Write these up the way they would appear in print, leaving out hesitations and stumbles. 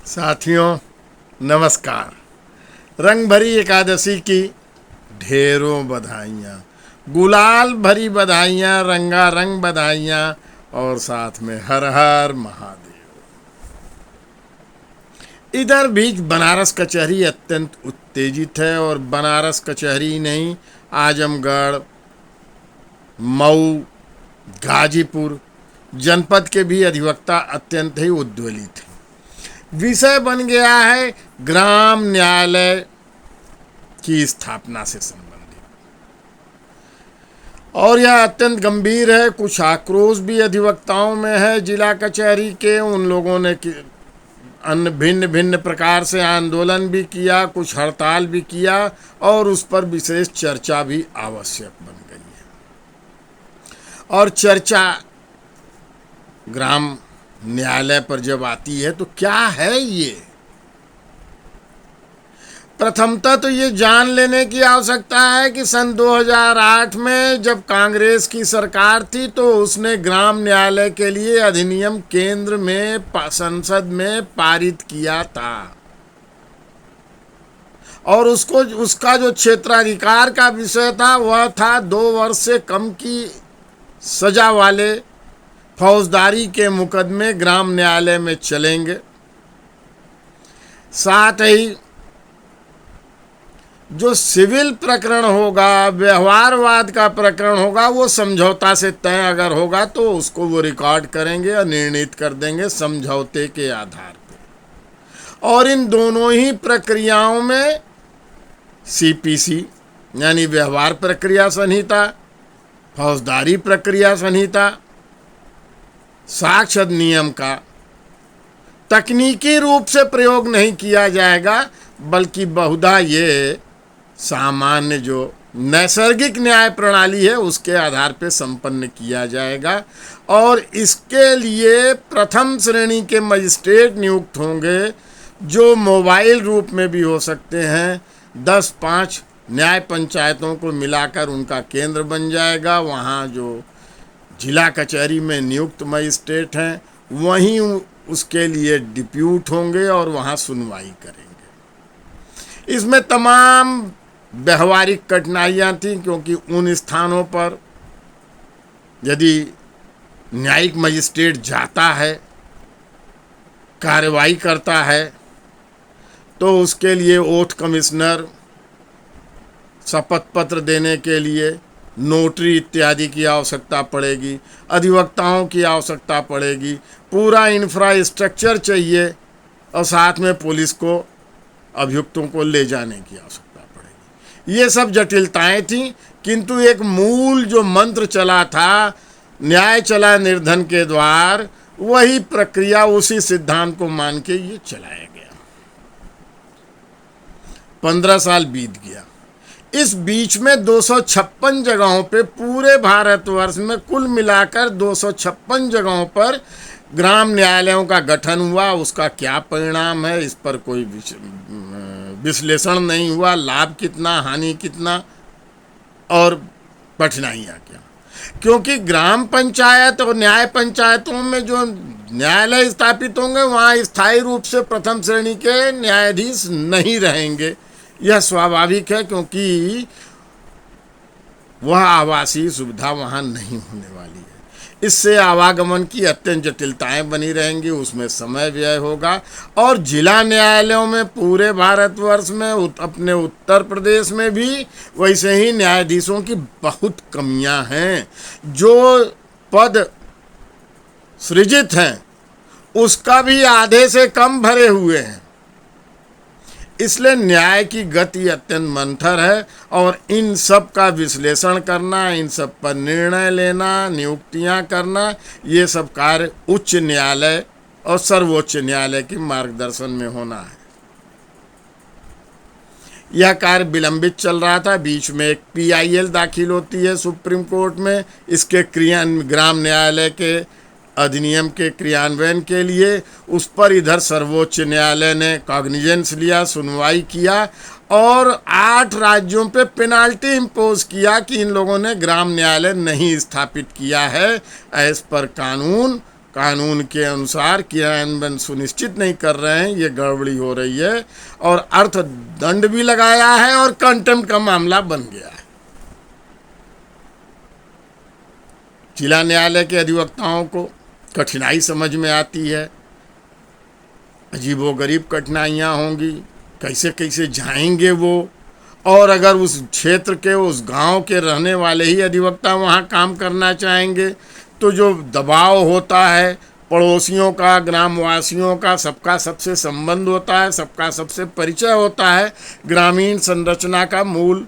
साथियों नमस्कार। रंग भरी एकादशी की ढेरों बधाइयाँ, गुलाल भरी बधाइयाँ, रंगारंग बधाइयाँ और साथ में हर हर महादेव। इधर भी बनारस कचहरी अत्यंत उत्तेजित है और बनारस कचहरी नहीं, आजमगढ़, मऊ, गाजीपुर जनपद के भी अधिवक्ता अत्यंत ही उद्वेलित हैं। विषय बन गया है ग्राम न्यायालय की स्थापना से संबंधित और यह अत्यंत गंभीर है। कुछ आक्रोश भी अधिवक्ताओं में है। जिला कचहरी के उन लोगों ने अन्य भिन्न भिन्न प्रकार से आंदोलन भी किया, कुछ हड़ताल भी किया और उस पर विशेष चर्चा भी आवश्यक बन गई है। और चर्चा ग्राम न्यायालय पर जब आती है तो क्या है ये, प्रथमतः तो ये जान लेने की आवश्यकता है कि सन 2008 में जब कांग्रेस की सरकार थी तो उसने ग्राम न्यायालय के लिए अधिनियम केंद्र में संसद में पारित किया था और उसका जो क्षेत्राधिकार का विषय था वह था 2 वर्ष से कम की सजा वाले फौजदारी के मुकदमे ग्राम न्यायालय में चलेंगे। साथ ही जो सिविल प्रकरण होगा, व्यवहारवाद का प्रकरण होगा, वो समझौता से तय अगर होगा तो उसको वो रिकॉर्ड करेंगे और निर्णित कर देंगे समझौते के आधार पर। और इन दोनों ही प्रक्रियाओं में सीपीसी यानी व्यवहार प्रक्रिया संहिता, फौजदारी प्रक्रिया संहिता, साक्ष्य अधिनियम का तकनीकी रूप से प्रयोग नहीं किया जाएगा, बल्कि बहुधा ये सामान्य जो नैसर्गिक न्याय प्रणाली है उसके आधार पर संपन्न किया जाएगा। और इसके लिए प्रथम श्रेणी के मजिस्ट्रेट नियुक्त होंगे जो मोबाइल रूप में भी हो सकते हैं। 10-5 न्याय पंचायतों को मिलाकर उनका केंद्र बन जाएगा। वहाँ जो जिला कचहरी में नियुक्त मजिस्ट्रेट हैं वहीं उसके लिए डिप्यूट होंगे और वहाँ सुनवाई करेंगे। इसमें तमाम व्यवहारिक कठिनाइयाँ थीं क्योंकि उन स्थानों पर यदि न्यायिक मजिस्ट्रेट जाता है, कार्रवाई करता है तो उसके लिए ओथ कमिश्नर, शपथ पत्र देने के लिए नोटरी इत्यादि की आवश्यकता पड़ेगी, अधिवक्ताओं की आवश्यकता पड़ेगी, पूरा इंफ्रास्ट्रक्चर चाहिए और साथ में पुलिस को अभियुक्तों को ले जाने की आवश्यकता पड़ेगी। ये सब जटिलताएं थीं, किंतु एक मूल जो मंत्र चला था, न्याय चला निर्धन के द्वार, वही प्रक्रिया उसी सिद्धांत को मान के ये चलाया गया। 15 साल बीत गया। इस बीच में 256 जगहों पे पूरे भारतवर्ष में कुल मिलाकर 256 जगहों पर ग्राम न्यायालयों का गठन हुआ। उसका क्या परिणाम है इस पर कोई विश्लेषण नहीं हुआ। लाभ कितना, हानि कितना और कठिनाइयाँ क्या, क्योंकि ग्राम पंचायत और न्याय पंचायतों में जो न्यायालय स्थापित होंगे वहाँ स्थायी रूप से प्रथम श्रेणी के न्यायाधीश नहीं रहेंगे। यह स्वाभाविक है क्योंकि वह आवासीय सुविधा वहाँ नहीं होने वाली है। इससे आवागमन की अत्यंत जटिलताएं बनी रहेंगी, उसमें समय व्यय होगा। और जिला न्यायालयों में पूरे भारतवर्ष में अपने उत्तर प्रदेश में भी वैसे ही न्यायाधीशों की बहुत कमियां हैं। जो पद सृजित हैं उसका भी आधे से कम भरे हुए हैं। इसलिए न्याय की गति अत्यंत मंथर है और इन सब का विश्लेषण करना, इन सब पर निर्णय लेना, नियुक्तियां करना, ये सब कार्य उच्च न्यायालय और सर्वोच्च न्यायालय के मार्गदर्शन में होना है। यह कार्य विलंबित चल रहा था। बीच में एक PIL दाखिल होती है सुप्रीम कोर्ट में इसके ग्राम न्यायालय के अधिनियम के क्रियान्वयन के लिए। उस पर इधर सर्वोच्च न्यायालय ने कॉग्निजेंस लिया, सुनवाई किया और 8 राज्यों पे पेनाल्टी इम्पोज किया कि इन लोगों ने ग्राम न्यायालय नहीं स्थापित किया है एज पर कानून। कानून के अनुसार क्रियान्वयन सुनिश्चित नहीं कर रहे हैं, ये गड़बड़ी हो रही है और अर्थदंड भी लगाया है और कंटेम्प्ट का मामला बन गया है। जिला न्यायालय के अधिवक्ताओं को कठिनाई समझ में आती है, अजीबोगरीब कठिनाइयाँ होंगी, कैसे कैसे जाएंगे वो, और अगर उस क्षेत्र के उस गांव के रहने वाले ही अधिवक्ता वहां काम करना चाहेंगे तो जो दबाव होता है पड़ोसियों का, ग्रामवासियों का, सबका सबसे संबंध होता है, सबका सबसे परिचय होता है। ग्रामीण संरचना का मूल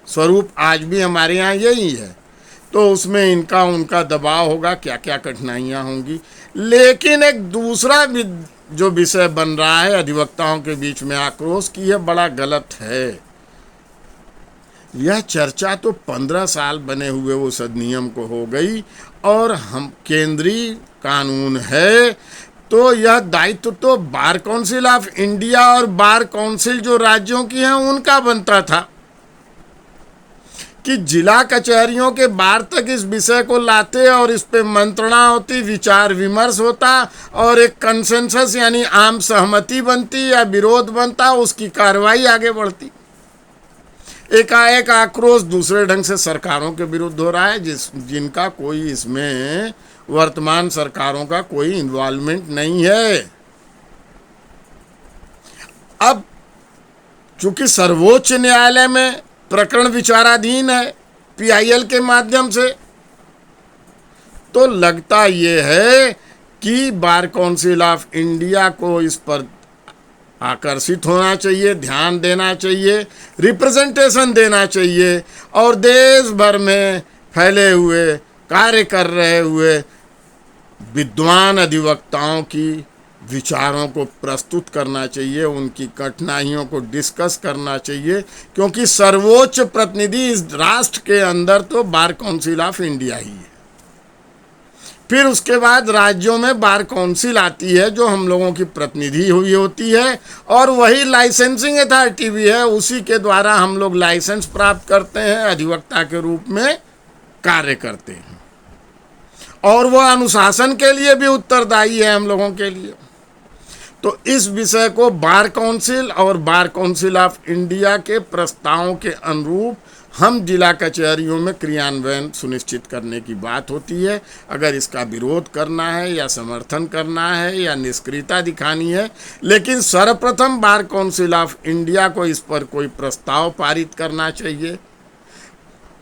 स्वरूप आज भी हमारे यहाँ यही है, तो उसमें इनका उनका दबाव होगा, क्या क्या कठिनाइयाँ होंगी। लेकिन एक दूसरा जो विषय बन रहा है अधिवक्ताओं के बीच में आक्रोश की, यह बड़ा गलत है। यह चर्चा तो 15 साल बने हुए उस अधिनियम को हो गई और हम केंद्रीय कानून है, तो यह दायित्व तो बार काउंसिल ऑफ इंडिया और बार काउंसिल जो राज्यों की हैं उनका बनता था कि जिला कचहरियों के बार तक इस विषय को लाते और इस पे मंत्रणा होती, विचार विमर्श होता और एक कंसेंसस यानी आम सहमति बनती या विरोध बनता, उसकी कार्रवाई आगे बढ़ती। एकाएक आक्रोश दूसरे ढंग से सरकारों के विरुद्ध हो रहा है जिनका कोई इसमें वर्तमान सरकारों का कोई इन्वॉल्वमेंट नहीं है। अब चूंकि सर्वोच्च न्यायालय में प्रकरण विचाराधीन है पीआईएल के माध्यम से, तो लगता ये है कि बार काउंसिल ऑफ इंडिया को इस पर आकर्षित होना चाहिए, ध्यान देना चाहिए, रिप्रेजेंटेशन देना चाहिए और देश भर में फैले हुए कार्य कर रहे हुए विद्वान अधिवक्ताओं की विचारों को प्रस्तुत करना चाहिए, उनकी कठिनाइयों को डिस्कस करना चाहिए, क्योंकि सर्वोच्च प्रतिनिधि इस राष्ट्र के अंदर तो बार काउंसिल ऑफ इंडिया ही है। फिर उसके बाद राज्यों में बार काउंसिल आती है जो हम लोगों की प्रतिनिधि हुई होती है और वही लाइसेंसिंग अथॉरिटी भी है, उसी के द्वारा हम लोग लाइसेंस प्राप्त करते हैं, अधिवक्ता के रूप में कार्य करते हैं और वह अनुशासन के लिए भी उत्तरदायी है हम लोगों के लिए। तो इस विषय को बार काउंसिल और बार काउंसिल ऑफ इंडिया के प्रस्तावों के अनुरूप हम जिला कचहरियों में क्रियान्वयन सुनिश्चित करने की बात होती है। अगर इसका विरोध करना है या समर्थन करना है या निष्क्रियता दिखानी है, लेकिन सर्वप्रथम बार काउंसिल ऑफ इंडिया को इस पर कोई प्रस्ताव पारित करना चाहिए,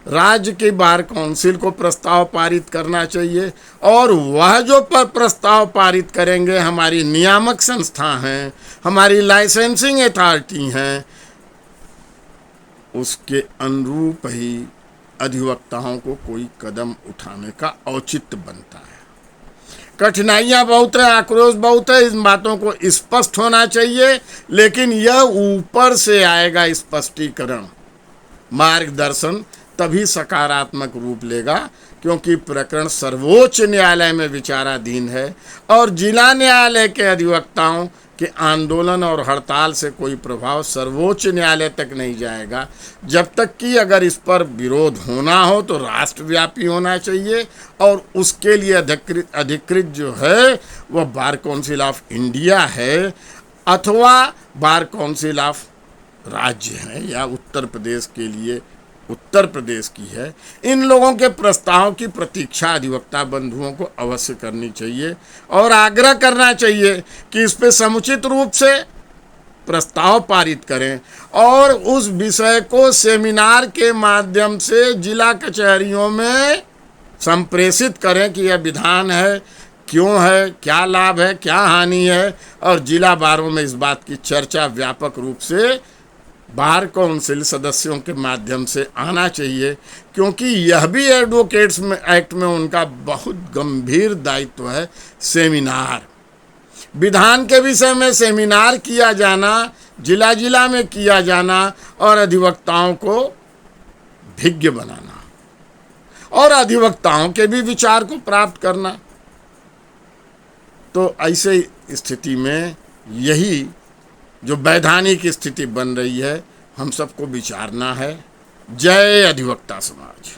राज्य के बार काउंसिल को प्रस्ताव पारित करना चाहिए और वह जो पर प्रस्ताव पारित करेंगे हमारी नियामक संस्था हैं, हमारी लाइसेंसिंग अथॉरिटी हैं, उसके अनुरूप ही अधिवक्ताओं को कोई कदम उठाने का औचित्य बनता है। कठिनाइयाँ बहुत है, आक्रोश बहुत है, इन बातों को स्पष्ट होना चाहिए, लेकिन यह ऊपर से आएगा स्पष्टीकरण, मार्गदर्शन, तभी सकारात्मक रूप लेगा, क्योंकि प्रकरण सर्वोच्च न्यायालय में विचाराधीन है और जिला न्यायालय के अधिवक्ताओं के आंदोलन और हड़ताल से कोई प्रभाव सर्वोच्च न्यायालय तक नहीं जाएगा, जब तक कि अगर इस पर विरोध होना हो तो राष्ट्रव्यापी होना चाहिए और उसके लिए अधिकृत जो है वह बार काउंसिल ऑफ इंडिया है अथवा बार काउंसिल ऑफ राज्य है या उत्तर प्रदेश के लिए उत्तर प्रदेश की है। इन लोगों के प्रस्ताव की प्रतीक्षा अधिवक्ता बंधुओं को अवश्य करनी चाहिए और आग्रह करना चाहिए कि इस पे समुचित रूप से प्रस्ताव पारित करें और उस विषय को सेमिनार के माध्यम से जिला कचहरियों में संप्रेषित करें कि यह विधान है, क्यों है, क्या लाभ है, क्या हानि है, और जिला बारों में इस बात की चर्चा व्यापक रूप से बार काउंसिल सदस्यों के माध्यम से आना चाहिए, क्योंकि यह भी एडवोकेट्स में एक्ट में उनका बहुत गंभीर दायित्व है। सेमिनार, विधान के विषय में सेमिनार किया जाना, जिला जिला में किया जाना और अधिवक्ताओं को भिज्ञ बनाना और अधिवक्ताओं के भी विचार को प्राप्त करना। तो ऐसे स्थिति में यही जो वैधानिक स्थिति बन रही है हम सबको विचारना है। जय अधिवक्ता समाज।